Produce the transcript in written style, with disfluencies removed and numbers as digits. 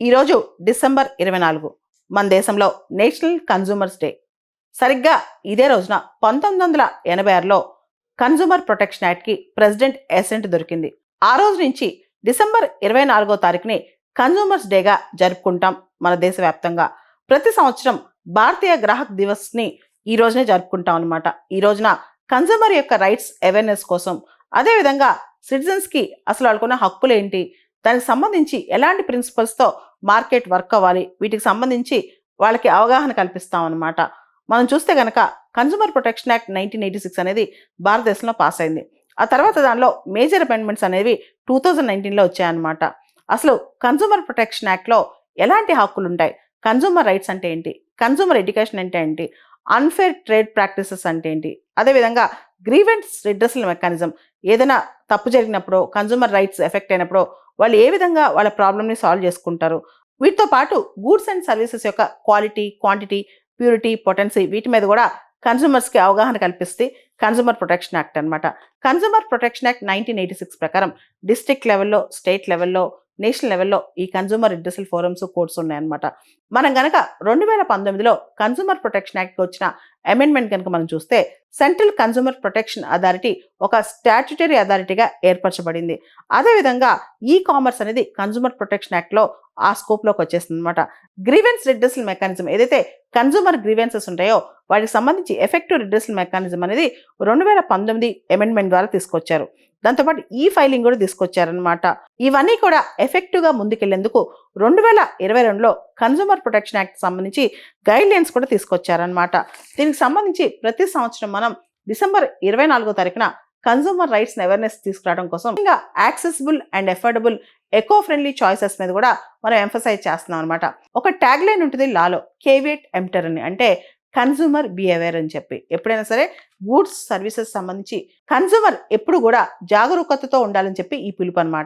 ఈరోజు డిసెంబర్ 24 మన దేశంలో నేషనల్ కన్జ్యూమర్స్ డే. సరిగ్గా ఇదే రోజున 1986లో కన్జ్యూమర్ ప్రొటెక్షన్ యాక్ట్కి ప్రెసిడెంట్ అసెంట్ దొరికింది. ఆ రోజు నుంచి డిసెంబర్ 24వ తారీఖుని కన్జ్యూమర్స్ డేగా జరుపుకుంటాం మన దేశవ్యాప్తంగా. ప్రతి సంవత్సరం భారతీయ గ్రాహక్ దివస్ని ఈ రోజునే జరుపుకుంటాం అనమాట. ఈ రోజున కన్జ్యూమర్ యొక్క రైట్స్ అవేర్నెస్ కోసం, అదేవిధంగా సిటిజన్స్కి అసలు వాళ్ళకున్న హక్కులు ఏంటి, దానికి సంబంధించి ఎలాంటి ప్రిన్సిపల్స్తో మార్కెట్ వర్క్ అవ్వాలి, వీటికి సంబంధించి వాళ్ళకి అవగాహన కల్పిస్తాం అనమాట. మనం చూస్తే కనుక కన్జ్యూమర్ ప్రొటెక్షన్ యాక్ట్ 1986 అనేది భారతదేశంలో పాస్ అయింది. ఆ తర్వాత దానిలో మేజర్ అమెండ్మెంట్స్ అనేవి 2019లో వచ్చాయన్నమాట. అసలు కన్జ్యూమర్ ప్రొటెక్షన్ యాక్ట్లో ఎలాంటి హక్కులు ఉంటాయి, కన్జ్యూమర్ రైట్స్ అంటే ఏంటి, కన్జ్యూమర్ ఎడ్యుకేషన్ అంటే ఏంటి, అన్ఫేర్ ట్రేడ్ ప్రాక్టీసెస్ అంటే ఏంటి, అదేవిధంగా గ్రీవెన్స్ రిడ్రెసల్ మెకానిజం, ఏదైనా తప్పు జరిగినప్పుడు కన్జ్యూమర్ రైట్స్ ఎఫెక్ట్ అయినప్పుడు వాళ్ళు ఏ విధంగా వాళ్ళ ప్రాబ్లమ్ని సాల్వ్ చేసుకుంటారు, వీటితో పాటు గూడ్స్ అండ్ సర్వీసెస్ యొక్క క్వాలిటీ, క్వాంటిటీ, ప్యూరిటీ, పొటెన్సీ, వీటి మీద కూడా కన్జ్యూమర్స్కి అవగాహన కల్పిస్తే కన్జ్యూమర్ ప్రొటెక్షన్ యాక్ట్ అనమాట. కన్జ్యూమర్ ప్రొటెక్షన్ యాక్ట్ 1986 ప్రకారం డిస్ట్రిక్ట్ లెవెల్లో, స్టేట్ లెవెల్లో, నేషనల్ లెవెల్లో ఈ కన్జ్యూమర్ రిడ్రెసల్ ఫోరమ్స్, కోర్ట్స్ ఉన్నాయన్నమాట. మనం కనుక 2019లో కన్జ్యూమర్ ప్రొటెక్షన్ యాక్ట్కి వచ్చిన అమెండ్మెంట్ కనుక మనం చూస్తే సెంట్రల్ కన్జ్యూమర్ ప్రొటెక్షన్ అథారిటీ ఒక స్టాట్యుటరీ అథారిటీగా ఏర్పరచబడింది. అదేవిధంగా ఈ కామర్స్ అనేది కన్జ్యూమర్ ప్రొటెక్షన్ యాక్ట్లో ఆ స్కోప్లోకి వచ్చేస్తుంది అనమాట. గ్రీవెన్స్ రిడ్రెసల్ మెకానిజం, ఏదైతే కన్జ్యూమర్ గ్రీవెన్సెస్ ఉంటాయో వాటికి సంబంధించి ఎఫెక్టివ్ రిడ్రెసల్ మెకానిజం అనేది 2019 అమెండ్మెంట్ ద్వారా తీసుకొచ్చారు. దాంతోపాటు ఈ ఫైలింగ్ కూడా తీసుకొచ్చారనమాట. ఇవన్నీ కూడా ఎఫెక్టివ్గా ముందుకెళ్లేందుకు 2022లో కన్జ్యూమర్ ప్రొటెక్షన్ యాక్ట్ సంబంధించి గైడ్ లైన్స్ కూడా తీసుకొచ్చారనమాట. దీనికి సంబంధించి ప్రతి సంవత్సరం మనం డిసెంబర్ 24వ తారీఖున కన్జ్యూమర్ రైట్స్ అవేర్నెస్ తీసుకురావడం కోసం ఇంకా accessible and affordable, eco friendly choices మీద కూడా మనం ఎంఫసైజ్ చేస్తున్నాం అనమాట. ఒక ట్యాగ్ లైన్ ఉంటుంది లాలో, కేవియట్ ఎంప్టర్ అని, అంటే కన్జ్యూమర్ బిహేవియర్ అని చెప్పి. ఎప్పుడైనా సరే గూడ్స్, సర్వీసెస్ సంబంధించి కన్జ్యూమర్ ఎప్పుడు కూడా జాగరూకతతో ఉండాలని చెప్పి ఈ పిలుపు అనమాట.